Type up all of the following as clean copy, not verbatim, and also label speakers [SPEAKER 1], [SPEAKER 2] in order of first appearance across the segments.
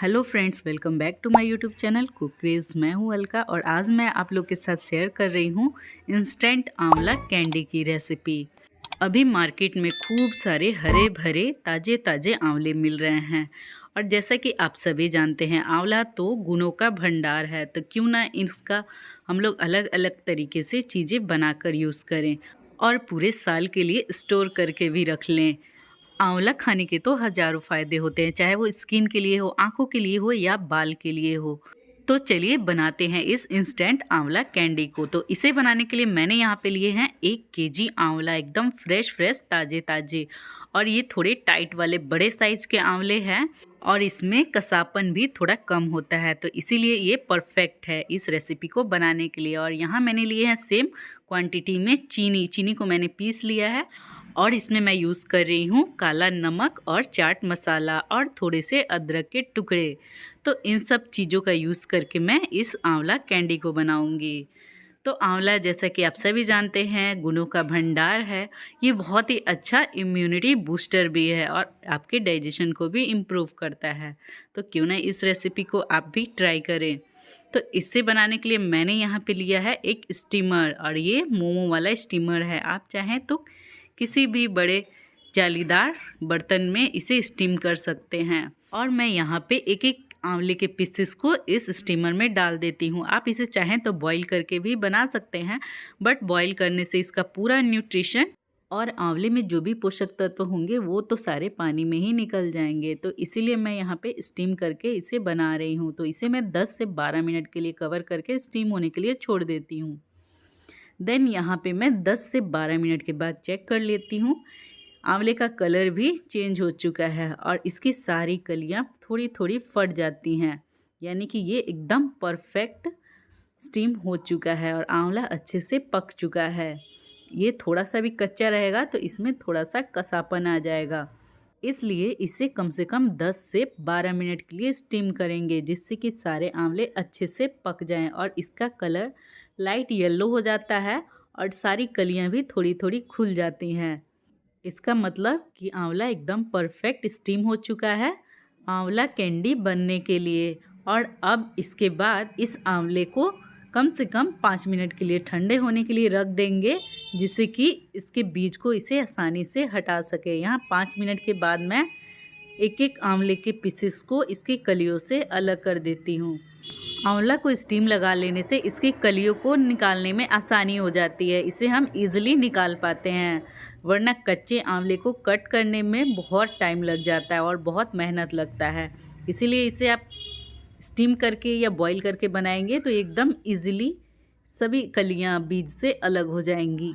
[SPEAKER 1] Hello friends, welcome back to my YouTube channel Cookeries. मैं हूं अलका और आज मैं आप लोग के साथ शेयर कर रही हूं इंस्टेंट आंवला कैंडी की रेसिपी। अभी मार्केट में खूब सारे हरे भरे ताज़े ताज़े आंवले मिल रहे हैं और जैसा कि आप सभी जानते हैं आंवला तो गुणों का भंडार है, तो क्यों ना इसका हम लोग अलग अलग तरीके से चीज़ें बनाकर यूज़ करें और पूरे साल के लिए स्टोर करके भी रख लें। आंवला खाने के तो हज़ारों फ़ायदे होते हैं, चाहे वो स्किन के लिए हो, आँखों के लिए हो या बाल के लिए हो। तो चलिए बनाते हैं इस इंस्टेंट आंवला कैंडी को। तो इसे बनाने के लिए मैंने यहाँ पे लिए हैं 1 केजी आंवला, एकदम फ्रेश फ्रेश ताज़े ताज़े। और ये थोड़े टाइट वाले बड़े साइज़ के आंवले हैं और इसमें कसापन भी थोड़ा कम होता है, तो इसीलिए ये परफेक्ट है इस रेसिपी को बनाने के लिए। और यहाँ मैंने लिए हैं सेम क्वांटिटी में चीनी को मैंने पीस लिया है और इसमें मैं यूज़ कर रही हूँ काला नमक और चाट मसाला और थोड़े से अदरक के टुकड़े। तो इन सब चीज़ों का यूज़ करके मैं इस आंवला कैंडी को बनाऊँगी। तो आंवला जैसा कि आप सभी जानते हैं गुणों का भंडार है। ये बहुत ही अच्छा इम्यूनिटी बूस्टर भी है और आपके डाइजेशन को भी इम्प्रूव करता है। तो क्यों ना इस रेसिपी को आप भी ट्राई करें। तो इससे बनाने के लिए मैंने यहाँ पे लिया है एक स्टीमर और ये मोमो वाला स्टीमर है। आप चाहें तो किसी भी बड़े जालीदार बर्तन में इसे स्टीम कर सकते हैं। और मैं यहाँ पे एक एक आंवले के पीसेस को इस स्टीमर में डाल देती हूँ। आप इसे चाहें तो बॉईल करके भी बना सकते हैं, बट बॉईल करने से इसका पूरा न्यूट्रिशन और आंवले में जो भी पोषक तत्व होंगे वो तो सारे पानी में ही निकल जाएंगे। तो इसीलिए मैं यहाँ पे स्टीम करके इसे बना रही हूँ। तो इसे मैं 10 से 12 मिनट के लिए कवर करके स्टीम होने के लिए छोड़ देती हूँ। देन यहाँ पे मैं 10 से 12 मिनट के बाद चेक कर लेती हूँ। आंवले का कलर भी चेंज हो चुका है और इसकी सारी कलियाँ थोड़ी थोड़ी फट जाती हैं, यानी कि ये एकदम परफेक्ट स्टीम हो चुका है और आंवला अच्छे से पक चुका है। ये थोड़ा सा भी कच्चा रहेगा तो इसमें थोड़ा सा कसापन आ जाएगा, इसलिए इसे कम से कम 10 से 12 मिनट के लिए स्टीम करेंगे, जिससे कि सारे आंवले अच्छे से पक जाएं और इसका कलर लाइट येलो हो जाता है और सारी कलियां भी थोड़ी थोड़ी खुल जाती हैं। इसका मतलब कि आंवला एकदम परफेक्ट स्टीम हो चुका है आंवला कैंडी बनने के लिए। और अब इसके बाद इस आंवले को कम से कम 5 मिनट के लिए ठंडे होने के लिए रख देंगे, जिससे कि इसके बीज को इसे आसानी से हटा सके। यहाँ 5 मिनट के बाद मैं एक एक आंवले के पीसेस को इसकी कलियों से अलग कर देती हूँ। आंवला को स्टीम लगा लेने से इसकी कलियों को निकालने में आसानी हो जाती है, इसे हम इजीली निकाल पाते हैं। वरना कच्चे आंवले को कट करने में बहुत टाइम लग जाता है और बहुत मेहनत लगता है। इसीलिए इसे आप स्टीम करके या बॉईल करके बनाएंगे तो एकदम इजीली सभी कलियां बीज से अलग हो जाएंगी।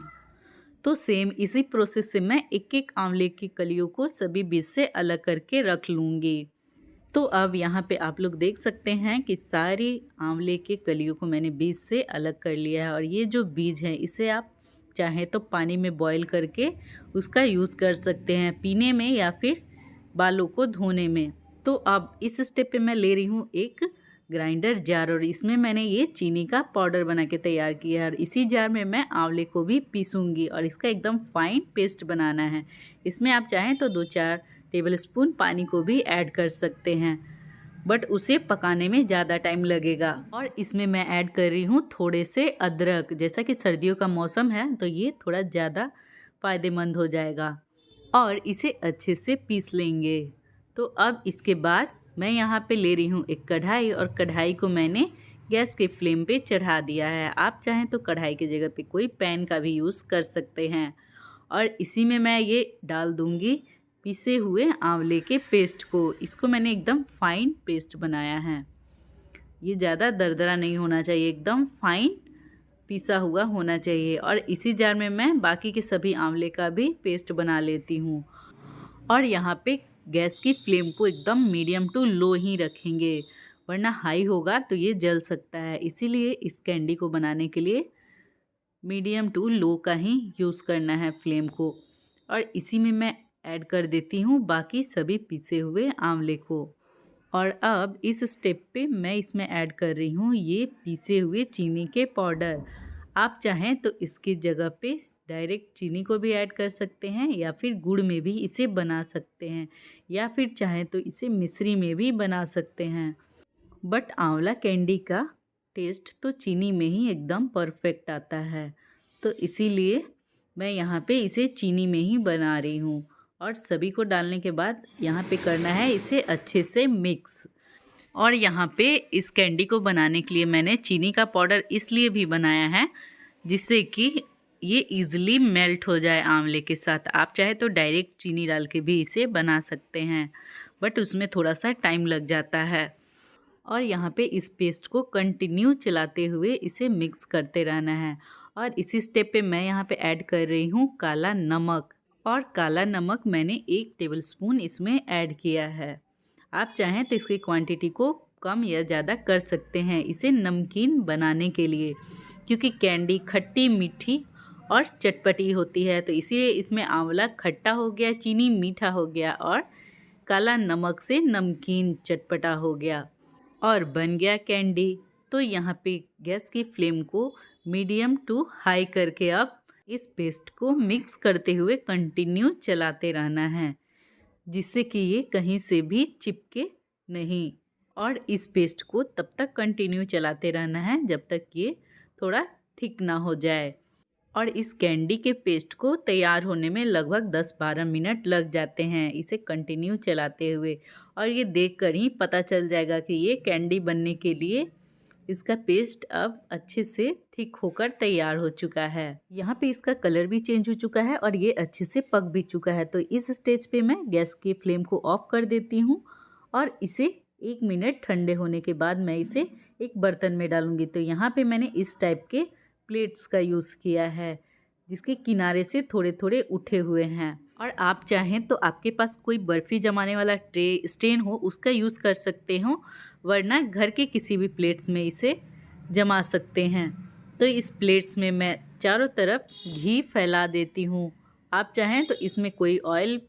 [SPEAKER 1] तो सेम इसी प्रोसेस से मैं एक एक आंवले की कलियों को सभी बीज से अलग करके रख लूँगी। तो अब यहाँ पे आप लोग देख सकते हैं कि सारी आंवले के कलियों को मैंने बीज से अलग कर लिया है और ये जो बीज है इसे आप चाहें तो पानी में बॉईल करके उसका यूज़ कर सकते हैं पीने में या फिर बालों को धोने में। तो अब इस स्टेप पे मैं ले रही हूँ एक ग्राइंडर जार और इसमें मैंने ये चीनी का पाउडर बना के तैयार किया है और इसी जार में मैं आंवले को भी पीसूँगी और इसका एकदम फाइन पेस्ट बनाना है। इसमें आप चाहें तो 2-4 टेबलस्पून पानी को भी ऐड कर सकते हैं, बट उसे पकाने में ज़्यादा टाइम लगेगा। और इसमें मैं ऐड कर रही हूँ थोड़े से अदरक, जैसा कि सर्दियों का मौसम है तो ये थोड़ा ज़्यादा फ़ायदेमंद हो जाएगा और इसे अच्छे से पीस लेंगे। तो अब इसके बाद मैं यहाँ पे ले रही हूँ एक कढ़ाई और कढ़ाई को मैंने गैस के फ्लेम पे चढ़ा दिया है। आप चाहें तो कढ़ाई की जगह पे कोई पैन का भी यूज़ कर सकते हैं और इसी में मैं ये डाल दूँगी पिसे हुए आंवले के पेस्ट को। इसको मैंने एकदम फाइन पेस्ट बनाया है, ये ज़्यादा दरदरा नहीं होना चाहिए, एकदम फाइन पिसा हुआ होना चाहिए। और इसी जार में मैं बाकी के सभी आंवले का भी पेस्ट बना लेती हूँ और यहाँ पे गैस की फ्लेम को एकदम मीडियम टू लो ही रखेंगे, वरना हाई होगा तो ये जल सकता है। इसीलिए इस कैंडी को बनाने के लिए मीडियम टू लो का ही यूज़ करना है फ्लेम को। और इसी में मैं ऐड कर देती हूँ बाकी सभी पिसे हुए आंवले को। और अब इस स्टेप पे मैं इसमें ऐड कर रही हूँ ये पीसे हुए चीनी के पाउडर। आप चाहें तो इसकी जगह पे डायरेक्ट चीनी को भी ऐड कर सकते हैं या फिर गुड़ में भी इसे बना सकते हैं या फिर चाहें तो इसे मिश्री में भी बना सकते हैं। बट आंवला कैंडी का टेस्ट तो चीनी में ही एकदम परफेक्ट आता है, तो इसीलिए मैं यहाँ पे इसे चीनी में ही बना रही हूँ। और सभी को डालने के बाद यहाँ पे करना है इसे अच्छे से मिक्स। और यहाँ पे इस कैंडी को बनाने के लिए मैंने चीनी का पाउडर इसलिए भी बनाया है जिससे कि ये इजीली मेल्ट हो जाए आंवले के साथ। आप चाहे तो डायरेक्ट चीनी डाल के भी इसे बना सकते हैं, बट उसमें थोड़ा सा टाइम लग जाता है। और यहाँ पे इस पेस्ट को कंटिन्यू चलाते हुए इसे मिक्स करते रहना है। और इसी स्टेप पे मैं यहाँ पे ऐड कर रही हूँ काला नमक। और काला नमक मैंने 1 टेबलस्पून इसमें ऐड किया है। आप चाहें तो इसकी क्वांटिटी को कम या ज़्यादा कर सकते हैं इसे नमकीन बनाने के लिए, क्योंकि कैंडी खट्टी मीठी और चटपटी होती है, तो इसीलिए इसमें आंवला खट्टा हो गया, चीनी मीठा हो गया और काला नमक से नमकीन चटपटा हो गया और बन गया कैंडी। तो यहाँ पे गैस की फ्लेम को मीडियम टू हाई करके अब इस पेस्ट को मिक्स करते हुए कंटिन्यू चलाते रहना है, जिससे कि ये कहीं से भी चिपके नहीं। और इस पेस्ट को तब तक कंटिन्यू चलाते रहना है जब तक ये थोड़ा थिक ना हो जाए। और इस कैंडी के पेस्ट को तैयार होने में लगभग 10-12 मिनट लग जाते हैं इसे कंटिन्यू चलाते हुए। और ये देखकर ही पता चल जाएगा कि ये कैंडी बनने के लिए इसका पेस्ट अब अच्छे से थिक होकर तैयार हो चुका है। यहाँ पे इसका कलर भी चेंज हो चुका है और ये अच्छे से पक भी चुका है। तो इस स्टेज पे मैं गैस की फ्लेम को ऑफ कर देती हूँ और इसे 1 मिनट ठंडे होने के बाद मैं इसे एक बर्तन में डालूँगी। तो यहाँ पे मैंने इस टाइप के प्लेट्स का यूज़ किया है जिसके किनारे से थोड़े थोड़े उठे हुए हैं। और आप चाहें तो आपके पास कोई बर्फ़ी जमाने वाला ट्रे स्टैंड हो उसका यूज़ कर सकते हो, वरना घर के किसी भी प्लेट्स में इसे जमा सकते हैं। तो इस प्लेट्स में मैं चारों तरफ घी फैला देती हूँ। आप चाहें तो इसमें कोई ऑयल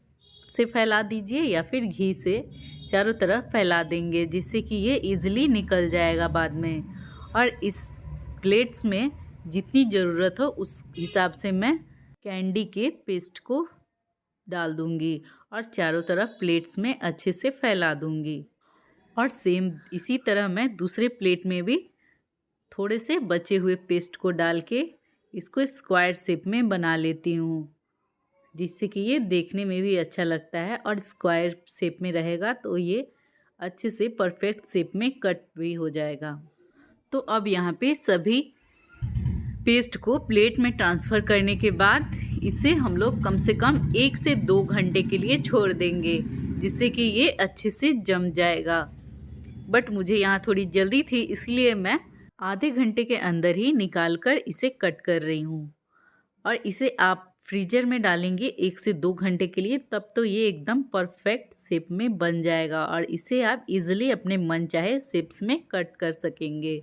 [SPEAKER 1] से फैला दीजिए या फिर घी से चारों तरफ फैला देंगे, जिससे कि ये ईज़िली निकल जाएगा बाद में। और इस प्लेट्स में जितनी ज़रूरत हो उस हिसाब से मैं कैंडी के पेस्ट को डाल दूँगी और चारों तरफ प्लेट्स में अच्छे से फैला दूँगी। और सेम इसी तरह मैं दूसरे प्लेट में भी थोड़े से बचे हुए पेस्ट को डाल के इसको स्क्वायर शेप में बना लेती हूँ, जिससे कि ये देखने में भी अच्छा लगता है और स्क्वायर शेप में रहेगा तो ये अच्छे से परफेक्ट शेप में कट भी हो जाएगा। तो अब यहाँ पे सभी पेस्ट को प्लेट में ट्रांसफ़र करने के बाद इसे हम लोग कम से कम 1 से 2 घंटे के लिए छोड़ देंगे, जिससे कि ये अच्छे से जम जाएगा। बट मुझे यहाँ थोड़ी जल्दी थी इसलिए मैं आधे घंटे के अंदर ही निकाल कर इसे कट कर रही हूँ। और इसे आप फ्रीज़र में डालेंगे 1 से 2 घंटे के लिए, तब तो ये एकदम परफेक्ट शेप में बन जाएगा और इसे आप इजीली अपने मन चाहे शेप्स में कट कर सकेंगे।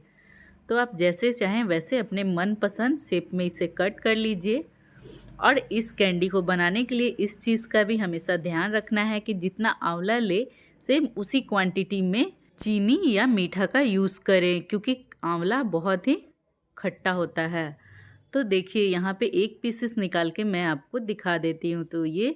[SPEAKER 1] तो आप जैसे चाहें वैसे अपने मनपसंद शेप में इसे कट कर लीजिए। और इस कैंडी को बनाने के लिए इस चीज़ का भी हमेशा ध्यान रखना है कि जितना आंवला ले सेम उसी क्वांटिटी में चीनी या मीठा का यूज़ करें, क्योंकि आंवला बहुत ही खट्टा होता है। तो देखिए यहाँ पे एक पीसेस निकाल के मैं आपको दिखा देती हूँ। तो ये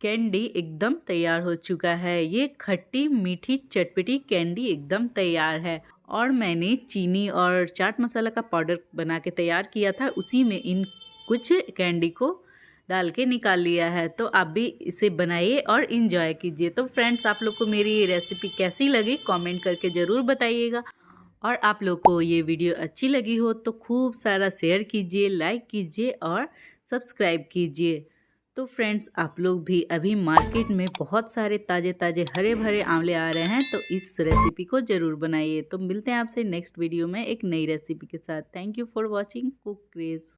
[SPEAKER 1] कैंडी एकदम तैयार हो चुका है। ये खट्टी मीठी चटपटी कैंडी एकदम तैयार है। और मैंने चीनी और चाट मसाला का पाउडर बना के तैयार किया था, उसी में इन कुछ कैंडी को डाल के निकाल लिया है। तो आप भी इसे बनाइए और इन्जॉय कीजिए। तो फ्रेंड्स, आप लोग को मेरी ये रेसिपी कैसी लगी कमेंट करके ज़रूर बताइएगा। और आप लोग को ये वीडियो अच्छी लगी हो तो खूब सारा शेयर कीजिए, लाइक कीजिए और सब्सक्राइब कीजिए। तो फ्रेंड्स, आप लोग भी अभी मार्केट में बहुत सारे ताज़े ताज़े हरे भरे आंवले आ रहे हैं, तो इस रेसिपी को ज़रूर बनाइए। तो मिलते हैं आपसे नेक्स्ट वीडियो में एक नई रेसिपी के साथ। Thank you for watching cook craze.